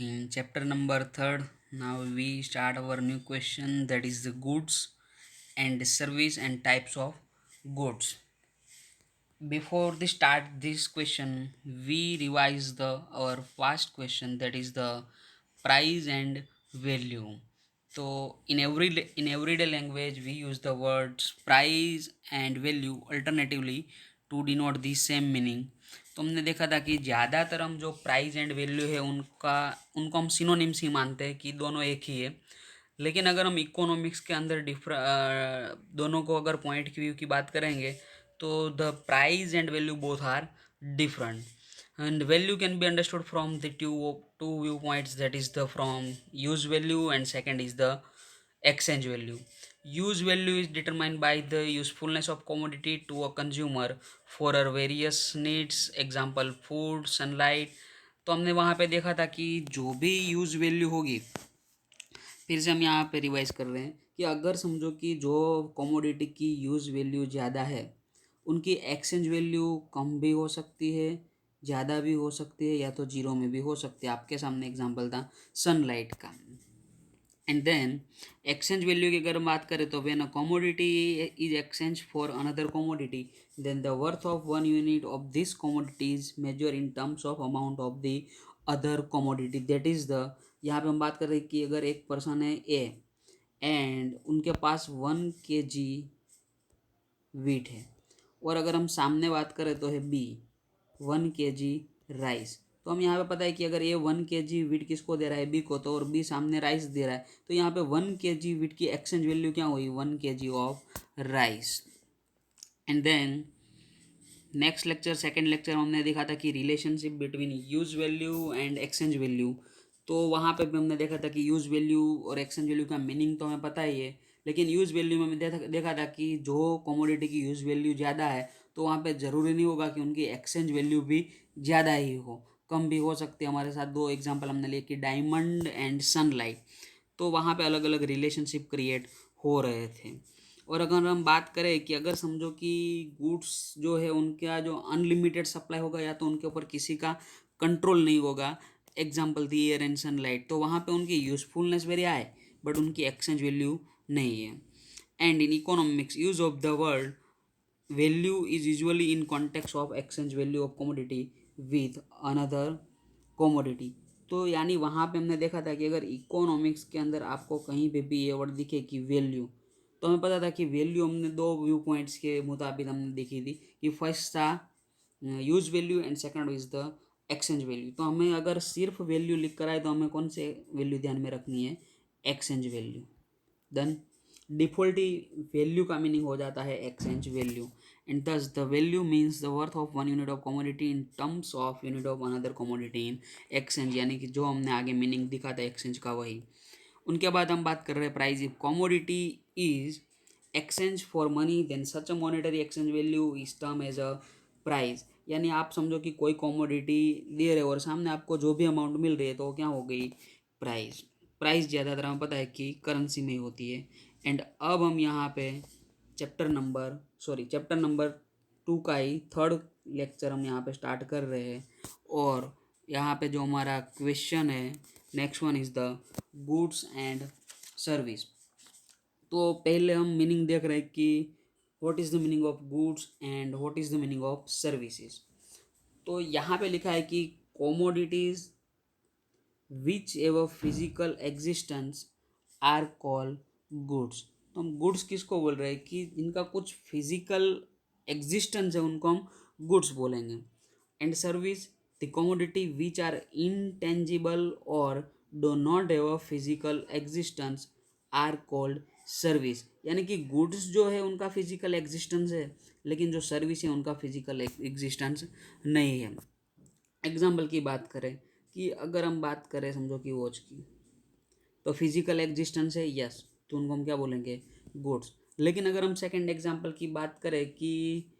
In chapter number 3rd, now we start our new question, that is the goods and service and types of goods. Before we start this question, we revise the our first question, that is the price and value. So in everyday language we use the words price and value alternatively to denote the same meaning. तो हमने देखा था कि ज़्यादातर हम जो price and value है उनको हम सिनोनिम्स ही मानते हैं कि दोनों एक ही है। लेकिन अगर हम इकोनॉमिक्स के अंदर दोनों को अगर पॉइंट की व्यू की बात करेंगे तो the price and value both are different and value can be understood from the two viewpoints, that is the from use value and second is the exchange value. Use value is determined by the usefulness of commodity to a consumer for our various needs, example food, sunlight. तो हमने वहाँ पे देखा था कि जो भी use value होगी, फिर से हम यहाँ पे रिवाइज कर रहे हैं कि अगर समझो कि जो कमोडिटी की यूज़ वैल्यू ज़्यादा है उनकी एक्सचेंज वैल्यू कम भी हो सकती है, ज़्यादा भी हो सकती है, या तो जीरो में भी हो सकती है। आपके सामने एग्जांपल था सनलाइट का। एंड देन एक्सचेंज वैल्यू की अगर हम बात करें तो when a commodity is exchange for another commodity then the worth of one unit of this commodity is measure in terms of amount of the other commodity, that is the. यहाँ पे हम बात कर रहे हैं कि अगर एक पर्सन है ए एंड उनके पास 1 kg वीट है, और अगर हम सामने बात करें तो है बी 1 kg राइस। तो हम यहाँ पे पता है कि अगर ये 1 kg वीट किसको दे रहा है, बी को, तो और बी सामने राइस दे रहा है, तो यहाँ पे 1 kg वीट की एक्सचेंज वैल्यू क्या हुई, 1 kg of rice. And then next lecture second lecture हमने देखा था कि relationship between use value and exchange value. तो वहाँ पे भी हमने देखा था कि यूज वैल्यू और एक्सचेंज वैल्यू का मीनिंग तो हमें पता ही है, लेकिन यूज वैल्यू में हमने देखा था कि जो कमोडिटी की यूज वैल्यू ज़्यादा है तो वहाँ पे ज़रूरी नहीं होगा कि उनकी एक्सचेंज वैल्यू भी ज़्यादा ही हो, कम भी हो सकती है। हमारे साथ दो एग्जाम्पल हमने लिए कि डायमंड एंड सनलाइट, तो वहाँ पे अलग अलग रिलेशनशिप क्रिएट हो रहे थे। और अगर हम बात करें कि अगर समझो कि गुड्स जो है उनका जो अनलिमिटेड सप्लाई होगा या तो उनके ऊपर किसी का कंट्रोल नहीं होगा, example the air and sunlight, तो वहाँ पे उनकी यूजफुलनेस वेरी हाई बट उनकी एक्सचेंज वैल्यू नहीं है। And in economics use of the word value is usually in context of exchange value of commodity with another commodity. तो यानी वहाँ पे हमने देखा था कि अगर इकोनॉमिक्स के अंदर आपको कहीं पे भी ये वर्ड दिखे कि वैल्यू, तो हमें पता था कि वैल्यू हमने दो व्यू पॉइंट्स के मुताबिक हमने देखी थी कि फर्स्ट था use value and second is the exchange value. तो हमें अगर सिर्फ वैल्यू लिख कर आए तो हमें कौन से वैल्यू ध्यान में रखनी है, एक्सचेंज वैल्यू। देन डिफॉल्टी वैल्यू का मीनिंग हो जाता है एक्सचेंज वैल्यू, एंड दस the value means the worth of one unit of commodity in terms of unit of another commodity in exchange, यानी कि जो हमने आगे मीनिंग दिखा था एक्सचेंज का वही। उनके बाद हम बात कर रहे हैं price. If commodity is exchange for money then such a monetary exchange value is term as a price. यानी आप समझो कि कोई कमोडिटी दे रहे हो और सामने आपको जो भी अमाउंट मिल रही है तो वो क्या हो गई, प्राइस। प्राइस ज़्यादातर हमें पता है कि करेंसी में ही होती है। एंड अब हम यहाँ पे चैप्टर नंबर 2 का ही थर्ड लेक्चर हम यहाँ पे स्टार्ट कर रहे हैं। और यहाँ पे जो हमारा क्वेश्चन है next one is the goods and service. तो पहले हम मीनिंग देख रहे हैं कि what is the meaning of goods and what is the meaning of services. तो यहाँ पे लिखा है कि commodities whichever physical existence are call goods. तो हम गुड्स किसको बोल रहे हैं कि जिनका कुछ फिजिकल एग्जिस्टेंस है उनको हम गुड्स बोलेंगे। And service the commodity which are intangible और do not have a physical existence are called service. यानी कि गुड्स जो है उनका फिजिकल एग्जिस्टेंस है, लेकिन जो सर्विस है उनका फिजिकल एग्जिस्टेंस नहीं है। एग्जाम्पल की बात करें कि अगर हम बात करें समझो कि वॉच की, तो फिजिकल एग्जिस्टेंस है यस, तो उनको हम क्या बोलेंगे, गुड्स। लेकिन अगर हम सेकंड एग्जाम्पल की बात करें कि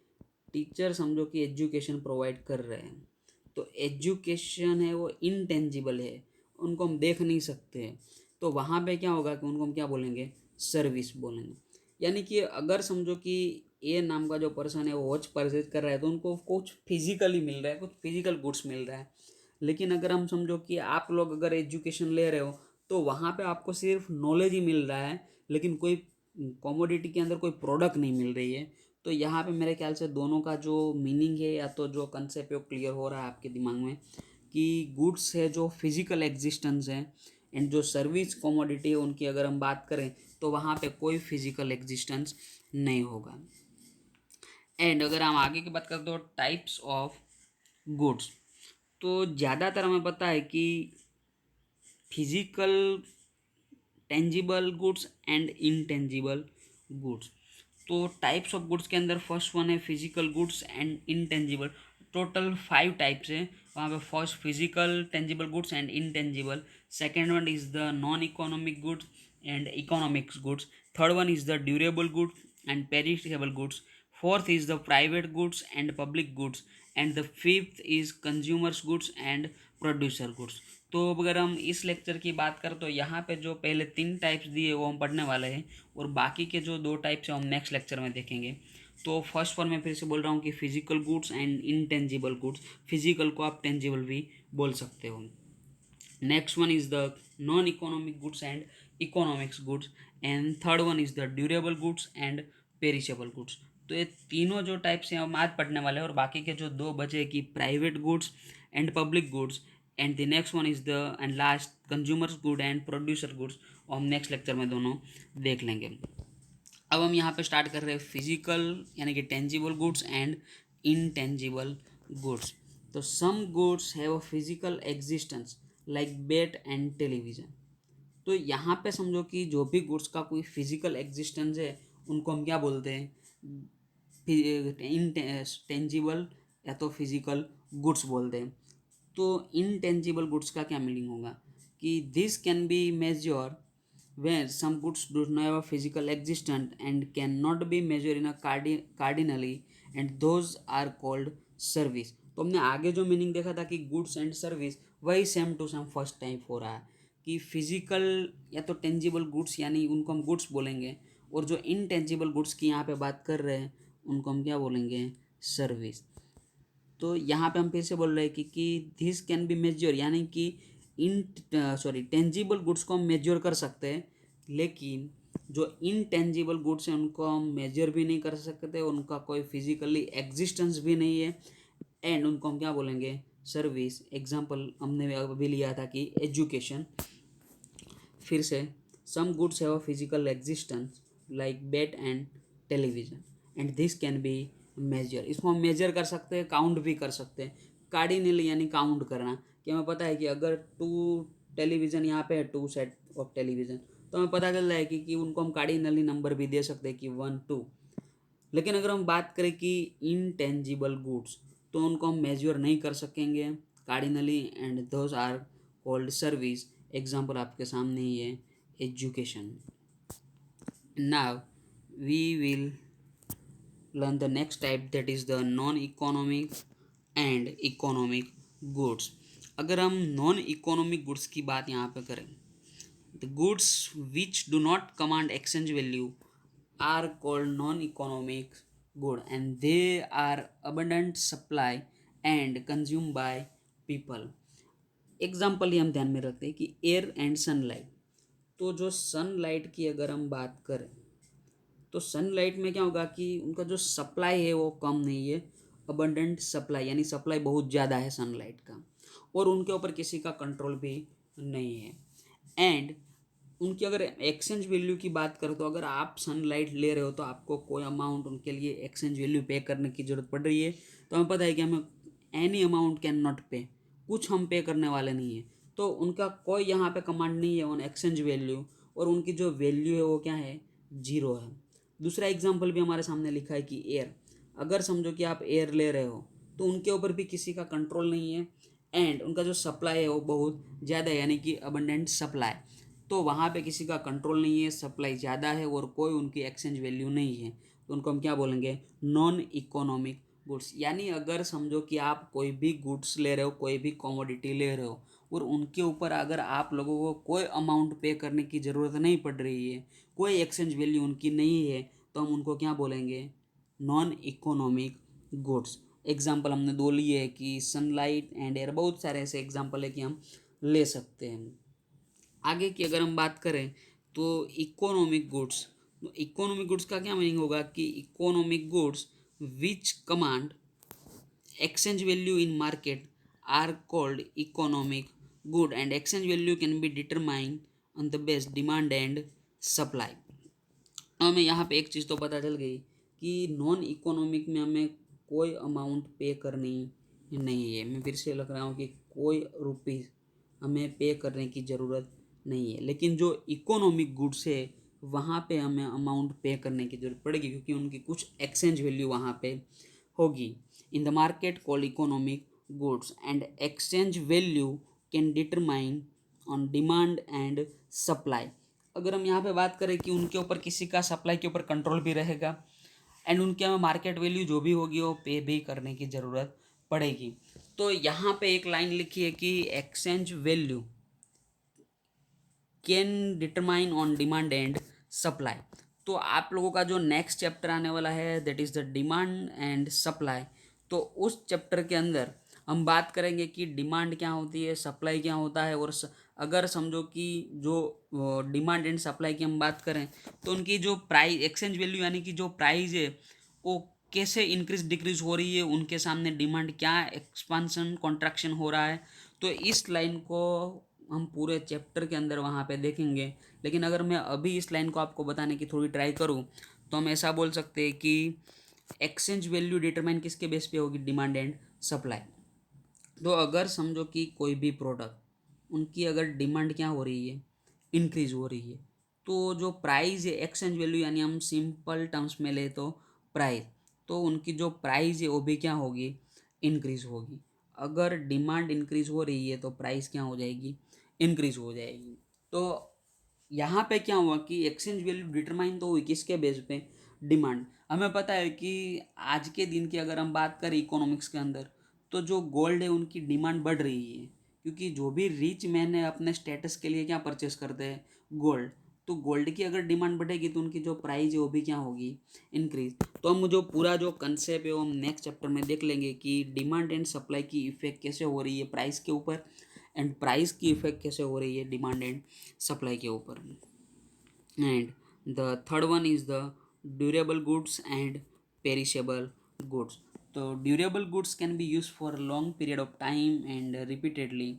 टीचर समझो कि एजुकेशन प्रोवाइड कर रहे हैं, तो एजुकेशन है वो इनटेंजिबल है, उनको हम देख नहीं सकते हैं, तो वहाँ पे क्या होगा कि उनको हम क्या बोलेंगे, सर्विस बोलेंगे। यानी कि अगर समझो कि ए नाम का जो पर्सन है वो वॉच परचेज कर रहा है तो उनको कुछ फिजिकली मिल रहा है, कुछ फिजिकल गुड्स मिल रहा है। लेकिन अगर हम समझो कि आप लोग अगर एजुकेशन ले रहे हो तो वहाँ पे आपको सिर्फ नॉलेज ही मिल रहा है, लेकिन कोई कॉमोडिटी के अंदर कोई प्रोडक्ट नहीं मिल रही है। तो यहाँ पे मेरे ख्याल से दोनों का जो मीनिंग है या तो जो कंसेप्ट है वो क्लियर हो रहा है आपके दिमाग में कि गुड्स है जो फिजिकल एग्जिस्टेंस है, एंड जो सर्विस कॉमोडिटी है उनकी अगर हम बात करें तो वहाँ पे कोई फिजिकल एग्जिस्टेंस नहीं होगा। एंड अगर हम आगे की बात करें तो टाइप्स ऑफ गुड्स, तो ज़्यादातर हमें पता है कि physical tangible goods and intangible goods. तो टाइप्स ऑफ गुड्स के अंदर फर्स्ट वन है physical goods and intangible. Total 5 types है वहाँ पे। First physical tangible goods and intangible, second one is the non economic goods and economics goods, third one is the durable goods and perishable goods, fourth is the private goods and public goods, and the fifth is consumers goods and producer goods। तो अगर हम इस lecture की बात करें तो यहाँ पे जो पहले 3 टाइप्स दिए वो हम पढ़ने वाले हैं, और बाकी के जो 2 टाइप्स हैं हम नेक्स्ट लेक्चर में देखेंगे। तो फर्स्ट वन मैं फिर से बोल रहा हूँ कि physical goods and intangible goods. Physical को आप टेंजिबल भी बोल सकते हो। Next one is the non economic goods and economics goods, and third one is the durable goods and perishable goods. तो ये तीनों जो टाइप्स हैं हम आज पढ़ने वाले हैं, और बाकी के जो 2 बचे कि private goods and public goods, and the next one is the end last consumers good and producer goods, और हम नेक्स्ट लेक्चर में दोनों देख लेंगे। अब हम यहाँ पे स्टार्ट कर रहे हैं फिजिकल यानी कि tangible goods and intangible goods. तो some goods have a physical existence like bed and television. तो यहाँ पे समझो कि जो भी गुड्स का कोई फिजिकल एग्जिस्टेंस है उनको हम क्या बोलते हैं, इनटेंजिबल या तो फिजिकल गुड्स बोलते हैं। तो इनटेंजिबल गुड्स का क्या मीनिंग होगा कि this can be measure where some goods do not have a physical existence and cannot be measured in a cardinally, and those are called service। तो हमने आगे जो मीनिंग देखा था कि गुड्स एंड सर्विस, वही same to same first type हो रहा है कि फिजिकल या तो टेंजिबल गुड्स यानी उनको हम गुड्स बोलेंगे, और जो इनटेंजिबल गुड्स की यहाँ पे बात कर रहे हैं उनको हम क्या बोलेंगे, सर्विस। तो यहाँ पे हम फिर से बोल रहे हैं कि दिस कैन बी मेजर यानी कि टेंजिबल गुड्स को हम मेजर कर सकते हैं, लेकिन जो इनटेंजिबल गुड्स हैं उनको हम मेजर भी नहीं कर सकते, उनका कोई फिजिकली एग्जिस्टेंस भी नहीं है, एंड उनको हम क्या बोलेंगे, सर्विस। एग्जांपल हमने अभी लिया था कि एजुकेशन। फिर से some goods have a physical existence like bed and television, and this can be measure. इसको हम मेजर कर सकते हैं, काउंट भी कर सकते हैं। कार्डिनली यानी काउंट करना, कि हमें पता है कि अगर 2 टेलीविज़न यहाँ पे है, 2 सेट ऑफ टेलीविज़न, तो हमें पता चल रहा है कि उनको हम कार्डिनली नंबर भी दे सकते हैं कि 1 2। लेकिन अगर हम बात करें कि इनटेंजिबल गुड्स, तो उनको हम मेजर नहीं कर सकेंगे cardinally, and those are called service. Example आपके सामने ही है, education. Now we will learn the next type, that is the non economic and economic goods। अगर हम नॉन इकोनॉमिक गुड्स की बात यहाँ पे करें, the goods which do not command exchange value are called non economic good, and they are abundant supply and consume by people. Example ही हम ध्यान में रखते हैं कि एयर एंड सनलाइट। तो जो सनलाइट की अगर हम बात करें तो सनलाइट में क्या होगा कि उनका जो सप्लाई है वो कम नहीं है, अबंडेंट सप्लाई यानी सप्लाई बहुत ज़्यादा है सनलाइट का, और उनके ऊपर किसी का कंट्रोल भी नहीं है। एंड उनकी अगर एक्सचेंज वैल्यू की बात करें तो अगर आप सनलाइट ले रहे हो तो आपको कोई अमाउंट उनके लिए एक्सचेंज वैल्यू पे करने की ज़रूरत पड़ रही है। तो हमें पता है कि हमें एनी अमाउंट कैन नॉट पे, कुछ हम पे करने वाले नहीं है, तो उनका कोई यहाँ पे कमांड नहीं है ऑन एक्सचेंज वैल्यू, और उनकी जो वैल्यू है वो क्या है, 0 है। दूसरा एग्जाम्पल भी हमारे सामने लिखा है कि एयर, अगर समझो कि आप एयर ले रहे हो तो उनके ऊपर भी किसी का कंट्रोल नहीं है, एंड उनका जो सप्लाई है वो बहुत ज़्यादा है यानी कि अबंडेंट सप्लाई। तो वहाँ पे किसी का कंट्रोल नहीं है, सप्लाई ज़्यादा है और कोई उनकी एक्सचेंज वैल्यू नहीं है, तो उनको हम क्या बोलेंगे, नॉन इकोनॉमिक गुड्स। यानी अगर समझो कि आप कोई भी गुड्स ले रहे हो, कोई भी कमोडिटी ले रहे हो, और उनके ऊपर अगर आप लोगों को कोई अमाउंट पे करने की ज़रूरत नहीं पड़ रही है, कोई एक्सचेंज वैल्यू उनकी नहीं है, तो हम उनको क्या बोलेंगे, नॉन इकोनॉमिक गुड्स। एग्जाम्पल हमने दो लिए है कि सनलाइट एंड एयर, बहुत सारे ऐसे एग्जाम्पल है कि हम ले सकते हैं। आगे की अगर हम बात करें तो इकोनॉमिक गुड्स, तो इकोनॉमिक गुड्स का क्या मीनिंग होगा कि economic goods which command exchange value in market are called economic good, and exchange value can be determined on the base demand and supply। हमें यहाँ पे एक चीज़ तो पता चल गई कि नॉन इकोनॉमिक में हमें कोई अमाउंट पे करनी नहीं है। मैं फिर से लग रहा हूँ कि कोई रुपीज़ हमें पे करने की ज़रूरत नहीं है, लेकिन जो इकोनॉमिक गुड्स है वहाँ पे हमें अमाउंट पे करने की ज़रूरत पड़ेगी, क्योंकि उनकी कुछ एक्सचेंज वैल्यू वहाँ पे होगी। In the market call economic goods and exchange value can determine on demand and supply. अगर हम यहाँ पे बात करें कि उनके ऊपर किसी का सप्लाई के ऊपर कंट्रोल भी रहेगा एंड उनके हमें मार्केट वैल्यू जो भी होगी वो पे भी करने की ज़रूरत पड़ेगी। तो यहाँ पे एक लाइन लिखी है कि exchange value can determine on demand and supply. तो आप लोगों का जो नेक्स्ट चैप्टर आने वाला है that is the demand and supply. तो उस चैप्टर के अंदर हम बात करेंगे कि डिमांड क्या होती है, सप्लाई क्या होता है, और अगर समझो कि जो डिमांड एंड सप्लाई की हम बात करें तो उनकी जो प्राइस एक्सचेंज वैल्यू यानी कि जो प्राइस है वो कैसे इंक्रीज डिक्रीज हो रही है, उनके सामने डिमांड क्या एक्सपांसन कॉन्ट्रैक्शन हो रहा है। तो इस लाइन को हम पूरे चैप्टर के अंदर वहाँ पे देखेंगे। लेकिन अगर मैं अभी इस लाइन को आपको बताने की थोड़ी ट्राई करूँ तो हम ऐसा बोल सकते हैं कि एक्सचेंज वैल्यू डिटरमाइन किसके बेस पे होगी, डिमांड एंड सप्लाई। तो अगर समझो कि कोई भी प्रोडक्ट उनकी अगर डिमांड क्या हो रही है, इंक्रीज हो रही है, तो जो प्राइस है एक्सचेंज वैल्यू यानी हम सिंपल टर्म्स में ले तो प्राइस, तो उनकी जो प्राइस है वो भी क्या होगी, इंक्रीज होगी। अगर डिमांड इंक्रीज हो रही है तो प्राइस क्या हो जाएगी, इंक्रीज हो जाएगी। तो यहाँ पे क्या हुआ कि एक्सचेंज वैल्यू डिटरमाइन तो हुई किसके बेस पे, डिमांड। हमें पता है कि आज के दिन की अगर हम बात करें इकोनॉमिक्स के अंदर तो जो गोल्ड है उनकी डिमांड बढ़ रही है, क्योंकि जो भी रिच मैन है अपने स्टेटस के लिए क्या परचेस करते हैं, गोल्ड। तो गोल्ड की अगर डिमांड बढ़ेगी तो उनकी जो प्राइस है वो भी क्या होगी, इंक्रीज। तो हम जो पूरा जो कंसेप्ट है वो हम नेक्स्ट चैप्टर में देख लेंगे कि डिमांड एंड सप्लाई की इफेक्ट कैसे हो रही है प्राइस के ऊपर, एंड प्राइस की इफेक्ट कैसे हो रही है डिमांड एंड सप्लाई के ऊपर। And the third one is the durable goods and perishable goods। तो durable goods can B use for long period of time and repeatedly.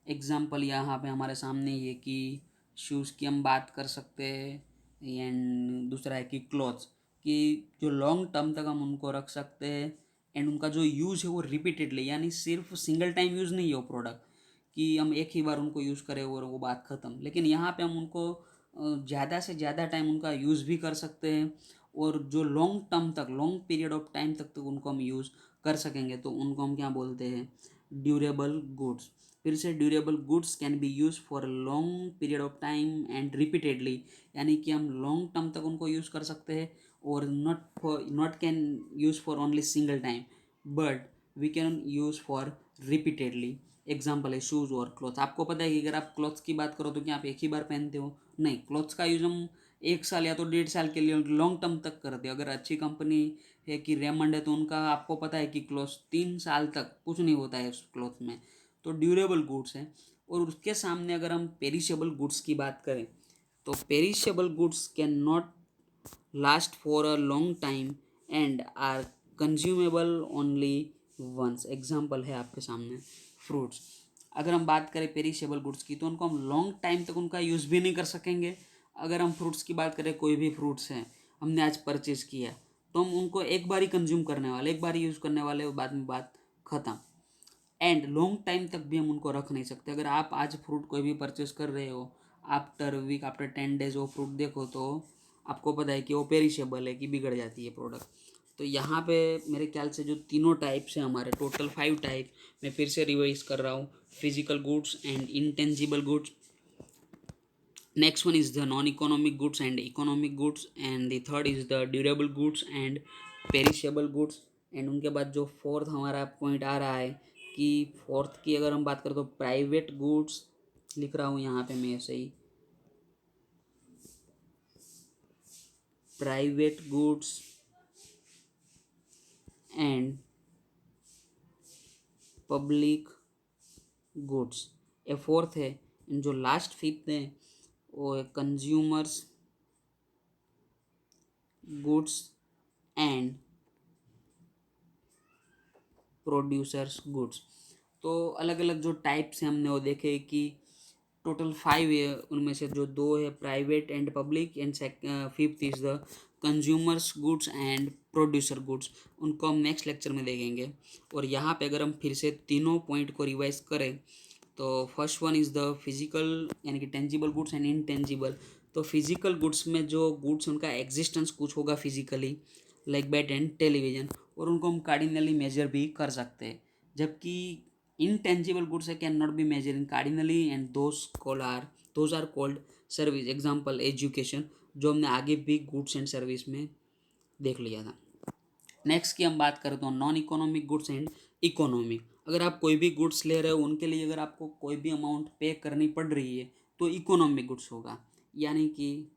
Example यहाँ पे हमारे सामने ये कि शूज़ की हम बात कर सकते हैं, एंड दूसरा है कि क्लॉथ्स कि जो लॉन्ग टर्म तक हम उनको रख सकते हैं, एंड उनका जो यूज़ है वो रिपीटेडली यानी सिर्फ सिंगल टाइम यूज़ नहीं है वो प्रोडक्ट कि हम एक ही बार उनको यूज़ करें और वो बात ख़त्म। लेकिन यहाँ पे हम उनको ज़्यादा से ज़्यादा टाइम उनका यूज़ भी कर सकते हैं, और जो लॉन्ग टर्म तक लॉन्ग पीरियड ऑफ टाइम तक तो उनको हम यूज़ कर सकेंगे, तो उनको हम क्या बोलते हैं, ड्यूरेबल गुड्स। फिर से durable goods can B use for long period of time and repeatedly, यानी कि हम लॉन्ग टर्म तक उनको यूज़ कर सकते हैं, और not can use for only single time, but we can use for repeatedly. Example है शूज़ और क्लॉथ्स। आपको पता है कि अगर आप क्लॉथ्स की बात करो तो क्या आप एक ही बार पहनते हो, नहीं, क्लॉथ्स का यूज़ हम 1 साल या तो 1.5 साल के लिए लॉन्ग टर्म तक करते हैं। अगर अच्छी कंपनी है कि रेमंड है तो उनका आपको पता है कि क्लॉथ्स 3 साल तक कुछ नहीं होता है उस क्लॉथ में, तो ड्यूरेबल गुड्स हैं। और उसके सामने अगर हम पेरिशेबल गुड्स की बात करें तो perishable goods can not last for a long time and are consumable only once. Example है आपके सामने फ्रूट्स। अगर हम बात करें पेरिशेबल गुड्स की तो उनको हम लॉन्ग टाइम तक उनका यूज़ भी नहीं कर सकेंगे। अगर हम फ्रूट्स की बात करें, कोई भी फ्रूट्स हैं हमने आज परचेज़ किया तो हम उनको एक बार ही कंज्यूम करने वाले, एक बार ही यूज़ करने वाले, बाद में बात ख़त्म। एंड लॉन्ग टाइम तक भी हम उनको रख नहीं सकते। अगर आप आज फ्रूट कोई भी परचेस कर रहे हो, आफ्टर वीक आफ्टर 10 डेज वो फ्रूट देखो तो आपको पता है कि वो पेरिशेबल है, कि बिगड़ जाती है प्रोडक्ट। तो यहाँ पे मेरे ख्याल से जो तीनों टाइप्स हैं हमारे, टोटल 5 टाइप, मैं फिर से रिवाइज कर रहा हूँ, physical goods and intangible goods, next one is the non economic goods and economic goods, and the third is the durable goods and perishable goods। And उनके बाद जो फोर्थ हमारा पॉइंट आ रहा है कि फोर्थ की अगर हम बात करें तो प्राइवेट गुड्स, लिख रहा हूँ यहाँ पे मैं ऐसे ही, private goods and public goods. ये फोर्थ है। जो लास्ट फिफ्थ है वो है consumers goods and producers goods. तो अलग अलग जो टाइप्स हैं हमने वो देखे कि टोटल 5 है, उनमें से जो 2 है private and public and fifth is the consumers goods and producer goods. उनको हम नेक्स्ट लेक्चर में देखेंगे। और यहाँ पे अगर हम फिर से तीनों पॉइंट को रिवाइज करें तो first one is the physical यानी कि टेंजिबल गुड्स एंड इनटेंजिबल। तो फिजिकल गुड्स में जो गुड्स उनका एग्जिस्टेंस कुछ होगा physically, like bed and television, और उनको हम कार्डिनली मेजर भी कर सकते हैं। जबकि intangible goods cannot be measured in cardinally and those are called service। Example education, जो हमने आगे भी गुड्स एंड सर्विस में देख लिया था। नेक्स्ट की हम बात करें तो non economic goods and economic. अगर आप कोई भी गुड्स ले रहे हो उनके लिए अगर आपको कोई भी अमाउंट पे करनी पड़ रही है तो इकोनॉमिक गुड्स होगा, यानी कि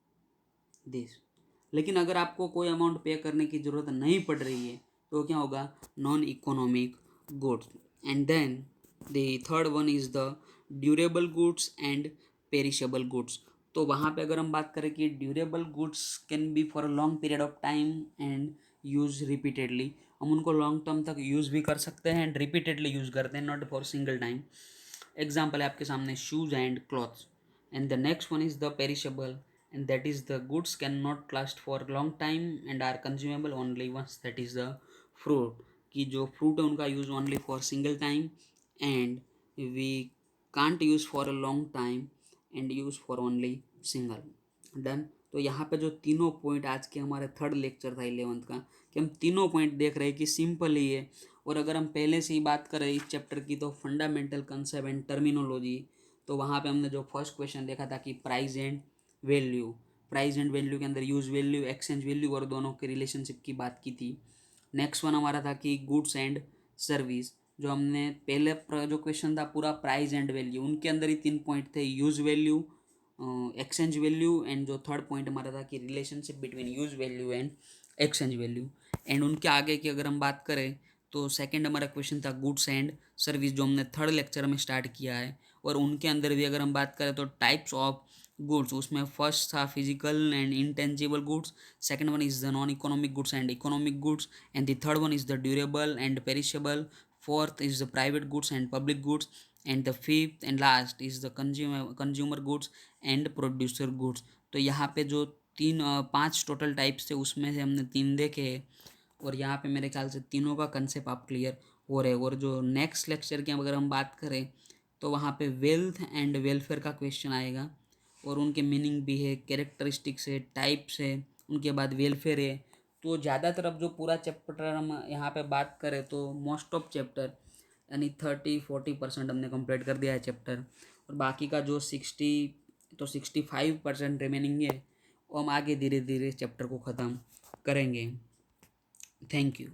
दिस। लेकिन अगर आपको कोई अमाउंट पे करने की ज़रूरत नहीं पड़ रही है तो क्या होगा, non economic goods. And then the third one is the durable goods and perishable goods. तो वहाँ पे अगर हम बात करें कि durable goods can be for a long period of time and use repeatedly. हम उनको लॉन्ग टर्म तक यूज़ भी कर सकते हैं एंड रिपीटेडली यूज़ करते हैं, not for single time. Example है आपके सामने shoes and clothes. And the next one is the perishable and that is the goods cannot last for long time and are consumable only once, that is the fruit। कि जो fruit है उनका use only for single time and we can't use for a long time and use for only single. Done. तो यहाँ पे जो तीनों point आज के हमारे थर्ड लेक्चर था 11th का, कि हम तीनों पॉइंट देख रहे हैं कि सिंपल ही है। और अगर हम पहले से ही बात करें इस चैप्टर की तो फंडामेंटल कंसेप्ट एंड टर्मिनोलॉजी, तो वहाँ पे हमने जो फर्स्ट क्वेश्चन देखा था कि price and value, price and value के अंदर यूज वैल्यू, एक्सचेंज वैल्यू और दोनों के रिलेशनशिप की बात की थी। नेक्स्ट वन हमारा था कि गुड्स एंड सर्विस, जो हमने पहले जो क्वेश्चन था पूरा प्राइस एंड वैल्यू, उनके अंदर ही 3 पॉइंट थे, use value, exchange value and जो थर्ड पॉइंट हमारा था कि relationship between use value and exchange value. And उनके आगे की अगर हम बात करें तो सेकंड हमारा क्वेश्चन था गुड्स एंड सर्विस, जो हमने थर्ड लेक्चर में स्टार्ट किया है। और उनके अंदर भी अगर हम बात करें तो टाइप्स ऑफ गुड्स, उसमें फर्स्ट था physical and intangible goods, second one is the non economic goods and economic goods, and the third one is the durable and perishable, fourth is the private goods and public goods, and the fifth and last is the consumer goods and producer goods. तो यहाँ पे जो 5 total types थे उसमें से हमने 3 देखे, और यहाँ पे मेरे ख्याल से तीनों का कंसेप्ट आप क्लियर हो रहे। और जो नेक्स्ट लेक्चर की अगर हम बात करें तो वहाँ पे वेल्थ एंड वेलफेयर का क्वेश्चन आएगा, और उनके मीनिंग भी है, कैरेक्टरिस्टिक्स है, टाइप्स है, उनके बाद वेलफेयर है। तो ज़्यादातर अब जो पूरा चैप्टर हम यहाँ पे बात करें तो मोस्ट ऑफ चैप्टर यानी 30-40% हमने कंप्लीट कर दिया है चैप्टर, और बाकी का जो 65% रिमेनिंग है वो हम आगे धीरे धीरे चैप्टर को ख़त्म करेंगे। Thank you.